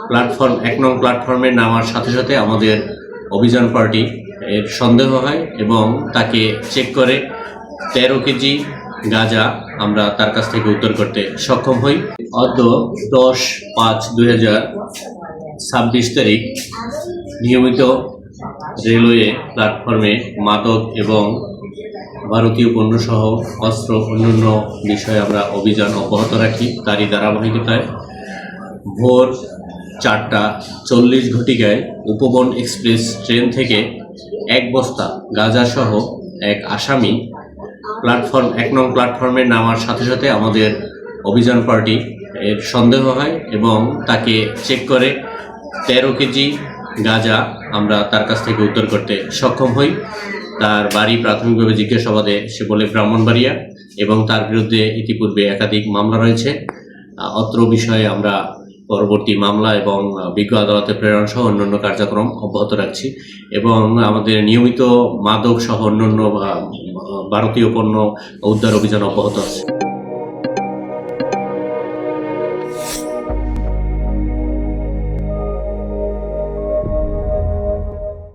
Platform ১ নং প্ল্যাটফর্মে নামার সাথে সাথে আমাদের অভিযান পার্টি এর সন্দেহ হয় এবং তাকে চেক করে ১৩ কেজি গাঁজা আমরা তার কাছ থেকে উদ্ধার করতে সক্ষম হই। অদ্য ১০/৫/২০২৬ তারিখ নিয়মিত রেলওয়ে প্ল্যাটফর্মে মাদক এবং ভারতীয় পণ্যসহ অস্ত্র অন্যান্য বিষয়ে আমরা অভিযান অব্যাহত রাখি। তারই ধারাবাহিকতায় ভোর ৪:৪০ উপবন এক্সপ্রেস ট্রেন থেকে ১ বস্তা গাঁজাসহ এক আসামি প্ল্যাটফর্ম ১ নং প্ল্যাটফর্মে নামার সাথে সাথে আমাদের অভিযান পার্টি এর সন্দেহ হয় এবং তাকে চেক করে ১৩ কেজি গাঁজা আমরা তার কাছ থেকে উদ্ধার করতে সক্ষম হই। তার বাড়ি প্রাথমিকভাবে জিজ্ঞাসাবাদে সে বলে ব্রাহ্মণবাড়িয়া এবং তার বিরুদ্ধে ইতিপূর্বে একাধিক মামলা রয়েছে। অত্র বিষয়ে আমরা পরবর্তী মামলা এবং বিজ্ঞ আদালতে প্রেরণ সহ অন্যান্য কার্যক্রম অব্যাহত রাখছি এবং আমাদের নিয়মিত মাদক সহ অন্যান্য ভারতীয় পণ্য উদ্ধার অভিযান অব্যাহত আছে।